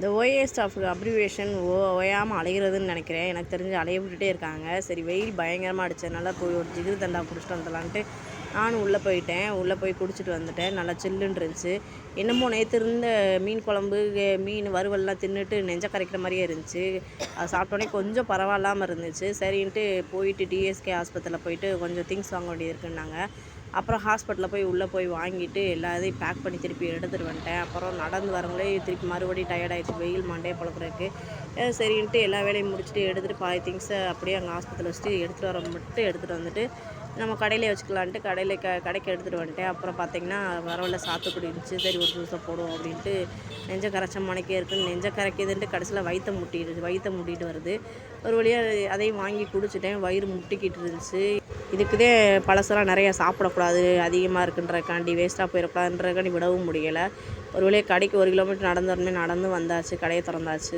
இந்த OA ஸ்டாஃபுக்கு abbreviation ஓயாமல் அலைகிறதுன்னு நினைக்கிறேன். எனக்கு தெரிஞ்சு அலைய விட்டுட்டே இருக்காங்க. சரி வெயில் பயங்கரமாக அடிச்சதுனால போய் ஒரு ஜிகிரு தண்டா குடிச்சிட்டு வந்துடலான்ட்டு நானும் உள்ளே போயிட்டேன். உள்ளே போய் குடிச்சிட்டு வந்துட்டேன். நல்லா சில்லுன்னு இருந்துச்சு. என்னமோ நேற்று இருந்த மீன் குழம்பு, மீன் வறுவல்லாம் தின்னுட்டு நெஞ்ச கரைக்கிற மாதிரியே இருந்துச்சு. அது சாப்பிட்டோன்னே கொஞ்சம் பரவாயில்லாமல் இருந்துச்சு. சரின்ட்டு போயிட்டு டிஎஸ்கே ஆஸ்பத்திரியில் போயிட்டு கொஞ்சம் திங்ஸ் வாங்க வேண்டியது இருக்குன்னாங்க. அப்புறம் ஹாஸ்பிட்டலில் போய் உள்ளே போய் வாங்கிட்டு எல்லா இதையும் பேக் பண்ணி திருப்பி எடுத்துகிட்டு வந்துட்டேன். அப்புறம் நடந்து வரவங்களே திருப்பி மறுபடியும் டயர்டாகிடுச்சு வெயில் மண்டையை பொழக்கிறதுக்கு. சரின்ட்டு எல்லா வேலையும் முடிச்சுட்டு எடுத்துகிட்டு பாதி திங்ஸை அப்படியே அங்கே ஆஸ்பத்திரியில் வச்சுட்டு எடுத்துகிட்டு வர மட்டும் எடுத்துகிட்டு வந்துட்டு நம்ம கடையிலே வச்சுக்கலான்ட்டு கடைக்கு எடுத்துகிட்டு வந்துட்டேன். அப்புறம் பார்த்திங்கன்னா வரவழில சாத்துக்குடி இருந்துச்சு. சரி ஒரு ஜூஸை போடுவோம் அப்படின்ட்டு நெஞ்ச கரைச்ச மணிக்கே இருக்குன்னு நெஞ்ச கரைக்குதுன்ட்டு கடைசியில் வயிற்றை முட்டிட்டு வருது. ஒரு வழியாக அதையும் வாங்கி குடிச்சிட்டேன். வயிறு முட்டிக்கிட்டு இருந்துச்சு. இதுக்குதே பழசெல்லாம் நிறையா சாப்பிடக்கூடாது, அதிகமாக இருக்குன்றக்காண்டி வேஸ்ட்டாக போயிடக்கூடாதுன்றக்காண்டி விடவும் முடியலை. ஒரு வழியாக கடைக்கு 1 கிலோமீட்டர் நடந்து வந்தாச்சு. கடையை திறந்தாச்சு.